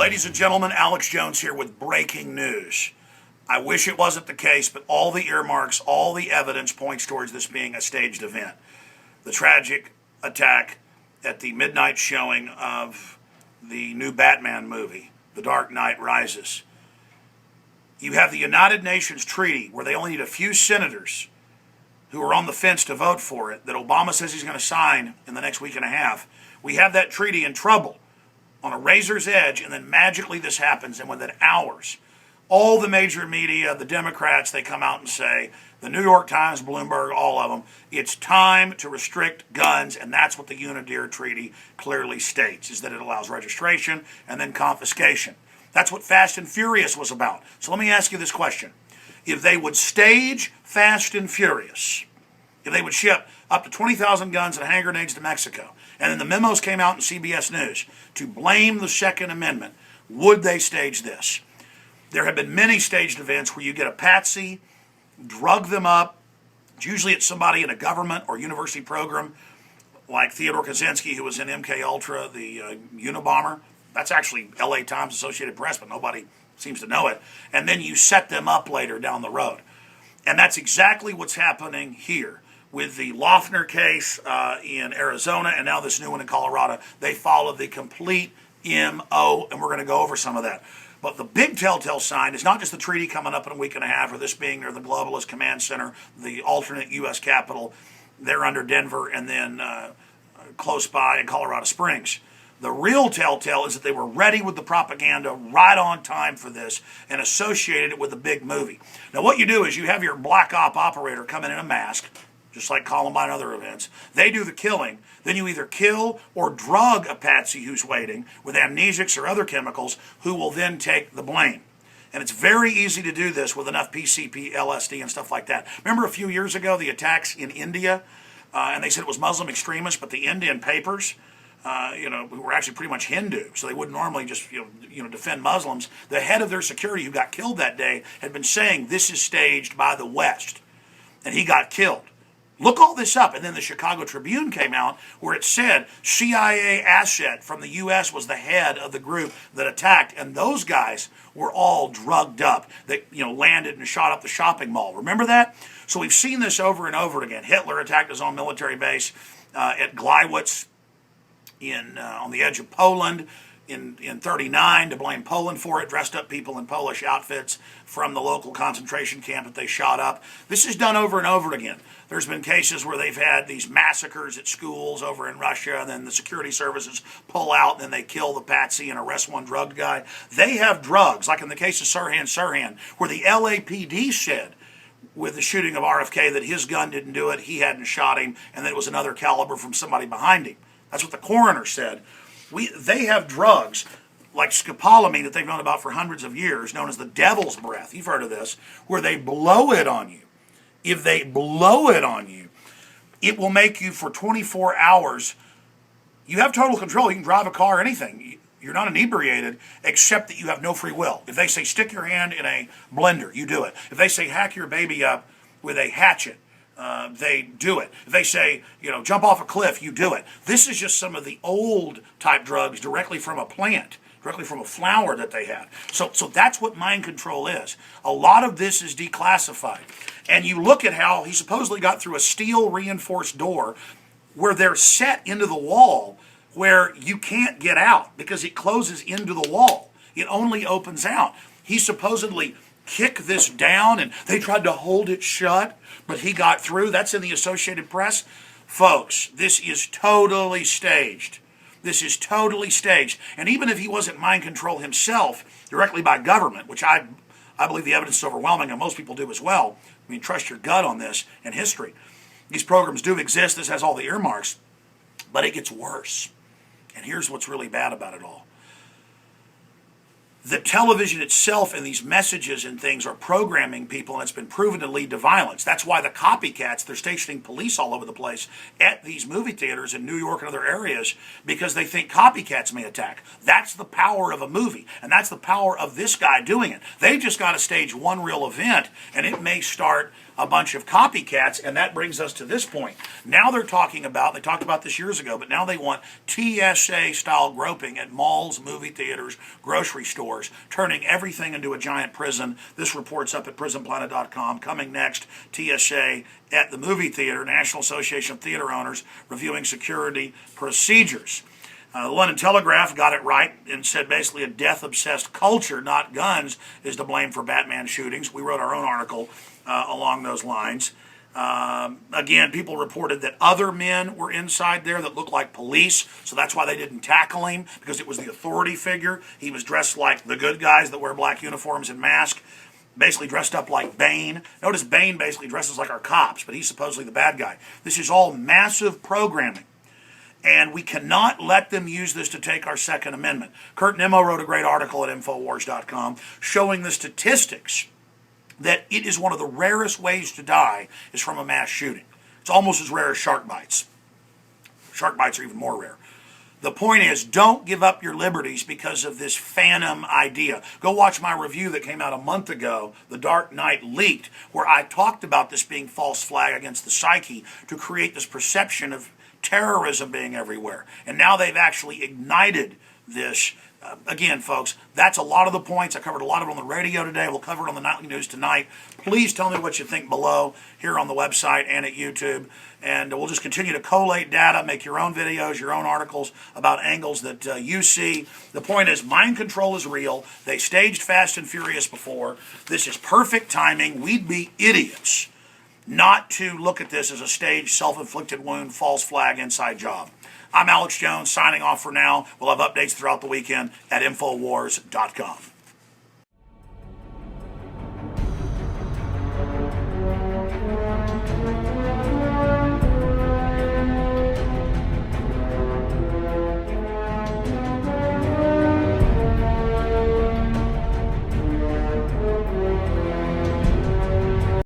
Ladies and gentlemen, Alex Jones here with breaking news. I wish it wasn't the case, but all the earmarks, all the evidence points towards this being a staged event. The tragic attack at the midnight showing of the new Batman movie, The Dark Knight Rises. You have the United Nations treaty where they only need a few senators who are on the fence to vote for it that Obama says he's going to sign in the next week and a half. We have that treaty in trouble, on a razor's edge, and then magically this happens, and within hours, all the major media, the Democrats, they come out and say, the New York Times, Bloomberg, all of them, it's time to restrict guns, and that's what the Unidentification Treaty clearly states, is that it allows registration and then confiscation. That's what Fast and Furious was about. So let me ask you this question. If they would stage Fast and Furious, if they would ship up to 20,000 guns and hand grenades to Mexico, and then the memos came out in CBS News to blame the Second Amendment, would they stage this? There have been many staged events where you get a patsy, drug them up. Usually it's somebody in a government or university program, like Theodore Kaczynski, who was in MK Ultra, the Unabomber. That's actually LA Times, Associated Press, but nobody seems to know it. And then you set them up later down the road. And that's exactly what's happening here. With the Loeffner case in Arizona and now this new one in Colorado, they followed the complete MO, and we're going to go over some of that. But the big telltale sign is not just the treaty coming up in a week and a half, or this being near the Globalist Command Center, the alternate U.S. capital. They're under Denver and then close by in Colorado Springs. The real telltale is that they were ready with the propaganda right on time for this and associated it with a big movie. Now what you do is you have your black op operator come in a mask, just like Columbine and other events. They do the killing. Then you either kill or drug a patsy who's waiting with amnesics or other chemicals who will then take the blame. And it's very easy to do this with enough PCP, LSD, and stuff like that. Remember a few years ago, the attacks in India? And they said it was Muslim extremists, but the Indian papers, who were actually pretty much Hindu, so they wouldn't normally just defend Muslims. The head of their security who got killed that day had been saying this is staged by the West, and he got killed. Look all this up. And then the Chicago Tribune came out where it said CIA asset from the U.S. was the head of the group that attacked, and those guys were all drugged up that landed and shot up the shopping mall. Remember that? So we've seen this over and over again. Hitler attacked his own military base at Gleiwitz on the edge of Poland in 1939 to blame Poland for it, dressed up people in Polish outfits from the local concentration camp that they shot up. This is done over and over again. There's been cases where they've had these massacres at schools over in Russia, and then the security services pull out, and then they kill the patsy and arrest one drugged guy. They have drugs, like in the case of Sirhan, where the LAPD said with the shooting of RFK that his gun didn't do it, he hadn't shot him, and that it was another caliber from somebody behind him. That's what the coroner said. They have drugs like scopolamine that they've known about for hundreds of years, known as the devil's breath. You've heard of this, where they blow it on you. If they blow it on you, it will make you for 24 hours. You have total control. You can drive a car, anything. You're not inebriated, except that you have no free will. If they say stick your hand in a blender, you do it. If they say hack your baby up with a hatchet, they do it. If they say, jump off a cliff, you do it. This is just some of the old type drugs directly from a plant, directly from a flower that they had. So that's what mind control is. A lot of this is declassified. And you look at how he supposedly got through a steel reinforced door where they're set into the wall where you can't get out because it closes into the wall. It only opens out. He supposedly kicked this down and they tried to hold it shut, but he got through. That's in the Associated Press. Folks, this is totally staged. This is totally staged. And even if he wasn't mind control himself directly by government, which I believe the evidence is overwhelming, and most people do as well. I mean, trust your gut on this and history. These programs do exist. This has all the earmarks, but it gets worse. And here's what's really bad about it all. The television itself and these messages and things are programming people, and it's been proven to lead to violence. That's why the copycats, they're stationing police all over the place at these movie theaters in New York and other areas because they think copycats may attack. That's the power of a movie, and that's the power of this guy doing it. They've just got to stage one real event, and it may start a bunch of copycats, and that brings us to this point. Now they talked about this years ago, but now they want TSA-style groping at malls, movie theaters, grocery stores, turning everything into a giant prison. This report's up at prisonplanet.com. Coming next, TSA at the movie theater, National Association of Theater Owners, reviewing security procedures. The London Telegraph got it right and said basically a death-obsessed culture, not guns, is to blame for Batman shootings. We wrote our own article along those lines. Again, people reported that other men were inside there that looked like police, so that's why they didn't tackle him, because it was the authority figure. He was dressed like the good guys that wear black uniforms and masks, basically dressed up like Bane. Notice Bane basically dresses like our cops, but he's supposedly the bad guy. This is all massive programming. And we cannot let them use this to take our Second Amendment. Kurt Nimmo wrote a great article at Infowars.com showing the statistics that it is one of the rarest ways to die is from a mass shooting. It's almost as rare as shark bites. Shark bites are even more rare. The point is, don't give up your liberties because of this phantom idea. Go watch my review that came out a month ago, The Dark Knight Leaked, where I talked about this being false flag against the psyche to create this perception of terrorism being everywhere. And now they've actually ignited this. Again, folks, that's a lot of the points. I covered a lot of it on the radio today. We'll cover it on the nightly news tonight. Please tell me what you think below here on the website and at YouTube. And we'll just continue to collate data, make your own videos, your own articles about angles that you see. The point is, mind control is real. They staged Fast and Furious before. This is perfect timing. We'd be idiots not to look at this as a staged, self-inflicted wound, false flag, inside job. I'm Alex Jones, signing off for now. We'll have updates throughout the weekend at Infowars.com.